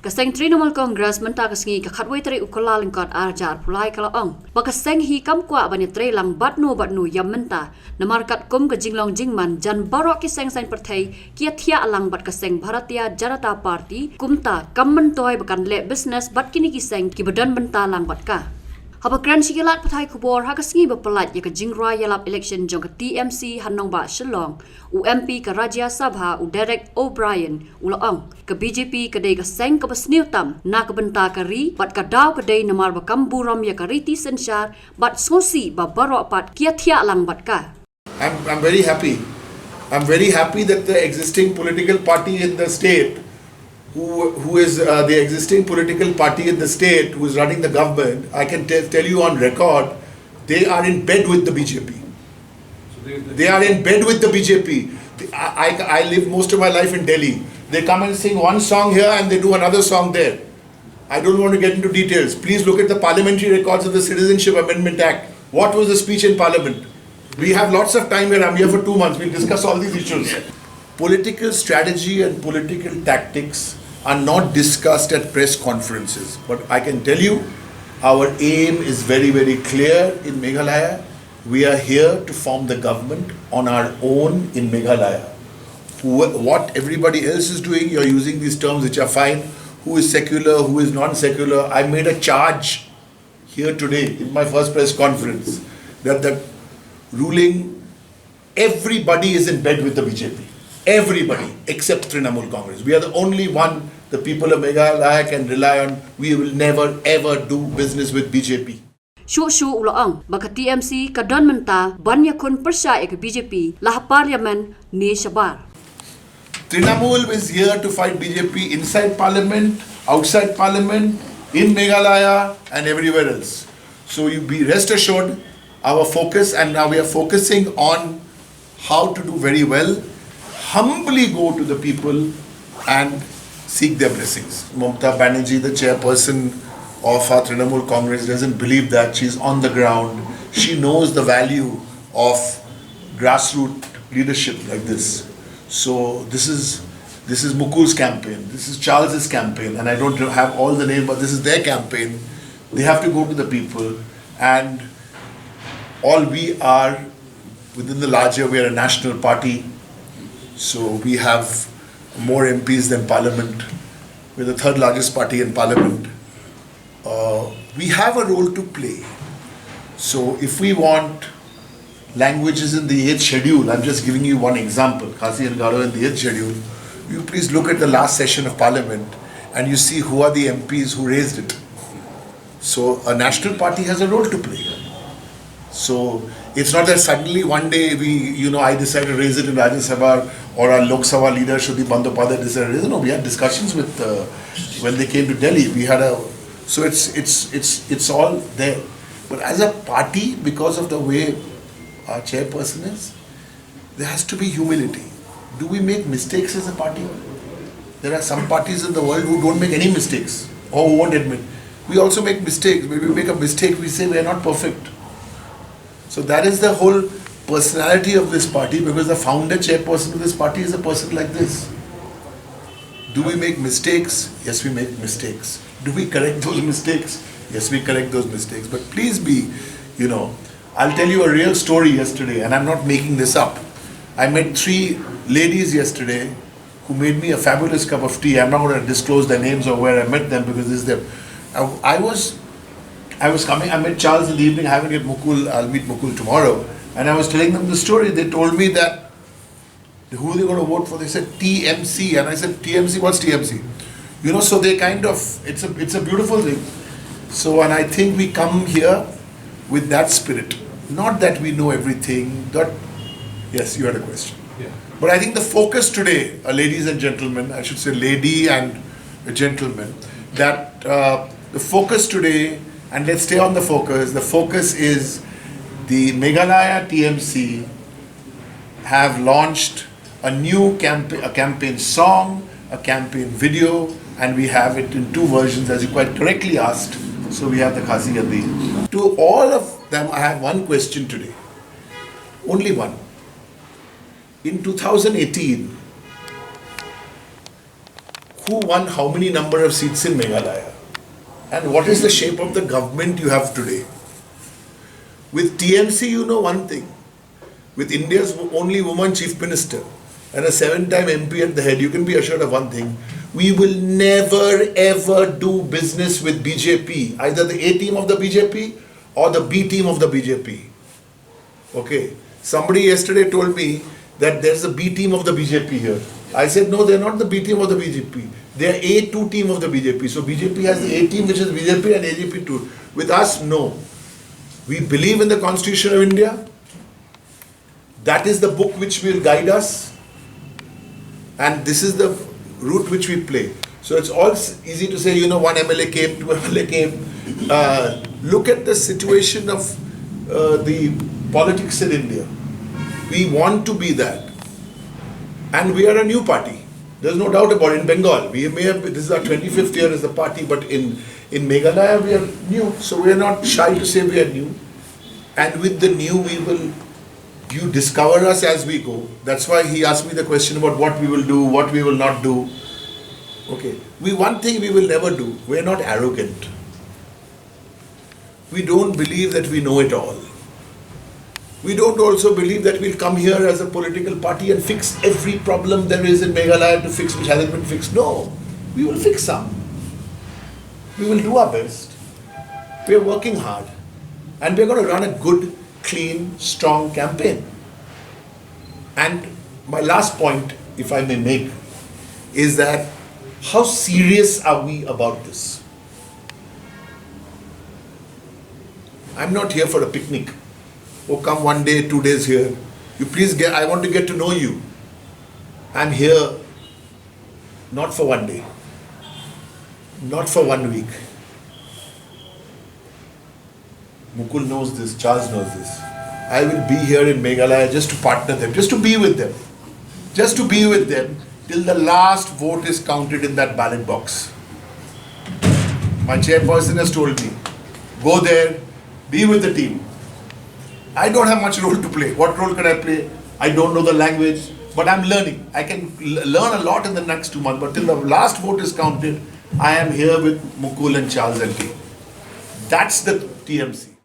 Kaseng Trinamal Congress menta kasngi ka khatway tari ukola lingkot arjar pulai kala ong. Bakaseng hi kam kwa bani tre lang batnu yam menta namarkat kum ka jinglong jingman jan baroh ki seng saiñ pyrthei kia thiah lang bat kaseng Bharatiya Janata Party kumta kam mentoy bakan le business bat kini ki seng ki badan benta lang bat ka. Haba kran sigilat pathai kubor ha kasngi bapalat ya ka jingra yalap election jong ka TMC hanong ba Shillong u MP ka Rajya Sabha u Derek O'Brien ulaong ka BJP ka dei ka seng ka basniu tam na ka benta ka ri bat ka daw ka dei namar ba kamburam ya ka riti sensyar bat sosi ba baro pat kia thiah lang bat ka. I'm very happy. I'm very happy that the existing political party in the state who is the existing political party in the state who is running the government, I can tell you on record, they are in bed with the BJP. They are in bed with the BJP. I live most of my life in Delhi. They come and sing one song here and they do another song there. I don't want to get into details. Please look at the parliamentary records of the Citizenship Amendment Act. What was the speech in Parliament? We have lots of time here. I'm here for 2 months. We'll discuss all these issues. Political strategy and political tactics are not discussed at press conferences. But I can tell you, our aim is very, very clear in Meghalaya. We are here to form the government on our own in Meghalaya. What everybody else is doing, you're using these terms which are fine. Who is secular, who is non-secular. I made a charge here today in my first press conference that the ruling, everybody is in bed with the BJP. Everybody except Trinamool Congress. We are the only one the people of Meghalaya can rely on. We will never ever do business with BJP. Shu ulaong baka TMC kadon menta banya kun persya ek BJP lah parliament ni shabar. Trinamool is here to fight BJP inside parliament, outside parliament, in Meghalaya and everywhere else. So you be rest assured our focus, and now we are focusing on how to do very well, humbly go to the people and seek their blessings. Mamata Banerjee, the chairperson of our Trinamool Congress, doesn't believe that. She's on the ground. She knows the value of grassroots leadership like this. So this is Mukul's campaign. This is Charles's campaign, and I don't have all the names, but this is their campaign. They have to go to the people, and all we are within the larger, we are a national party. So we have more MPs than Parliament. We're the third largest party in Parliament. We have a role to play. So if we want languages in the 8th schedule, I'm just giving you one example, Khasi and Garo in the 8th schedule, you please look at the last session of Parliament and you see who are the MPs who raised it. So a national party has a role to play. So it's not that suddenly one day I decide to raise it in Rajya Sabha or our Lok Sabha leader Shruti Bandyopadhyay decided to raise it. No, we had discussions with when they came to Delhi. We had so it's all there. But as a party, because of the way our chairperson is, there has to be humility. Do we make mistakes as a party? There are some parties in the world who don't make any mistakes or who won't admit. We also make mistakes. When we make a mistake, we say we are not perfect. So that is the whole personality of this party, because the founder chairperson of this party is a person like this. Do we make mistakes? Yes, we make mistakes. Do we correct those mistakes? Yes, we correct those mistakes. But please be, I'll tell you a real story yesterday, and I'm not making this up. I met 3 ladies yesterday who made me a fabulous cup of tea. I'm not going to disclose their names or where I met them because this is them. I was coming, I met Charles in the evening, I haven't met Mukul, I'll meet Mukul tomorrow. And I was telling them the story. They told me that, who are they going to vote for? They said TMC. And I said, TMC, what's TMC? So they kind of, it's a beautiful thing. So, and I think we come here with that spirit. Not that we know everything. Yes, you had a question. Yeah. But I think the focus today, ladies and gentlemen, I should say lady and a gentleman, that the focus today, and let's stay on the focus is the Meghalaya TMC have launched a new campaign song, a campaign video, and we have it in 2 versions, as you quite correctly asked. So we have the Khasi and the... To all of them, I have one question today. Only one. In 2018, who won how many number of seats in Meghalaya, and what is the shape of the government you have today. With TMC, you know one thing. With India's only woman chief minister and a 7-time MP at the head, you can be assured of one thing. We will never ever do business with BJP, either the A team of the BJP or the B team of the BJP. Okay. Somebody yesterday told me that there's a B team of the BJP here. I said, no, they're not the B team of the BJP. They're A2 team of the BJP. So BJP has the A team, which is BJP, and AJP too. With us, no. We believe in the Constitution of India. That is the book which will guide us. And this is the route which we play. So it's all easy to say, one MLA came, 2 MLA came. Look at the situation of the politics in India. We want to be that. And we are a new party. There's no doubt about it. In Bengal, this is our 25th year as a party, but in Meghalaya we are new. So we are not shy to say we are new. And with the new, you discover us as we go. That's why he asked me the question about what we will do, what we will not do. Okay. One thing we will never do. We are not arrogant. We don't believe that we know it all. We don't also believe that we'll come here as a political party and fix every problem there is in Meghalaya to fix which hasn't been fixed. No. We will fix some. We will do our best. We are working hard. And we're going to run a good, clean, strong campaign. And my last point, if I may make, is that how serious are we about this? I'm not here for a picnic. Oh, come 1 day, 2 days here. You please I want to get to know you. I'm here not for 1 day, not for 1 week. Mukul knows this, Charles knows this. I will be here in Meghalaya just to partner them, just to be with them. Just to be with them till the last vote is counted in that ballot box. My chairperson has told me, go there, be with the team. I don't have much role to play. What role can I play? I don't know the language, but I'm learning. I can learn a lot in the next 2 months, but till the last vote is counted, I am here with Mukul and Charles and team. That's the TMC.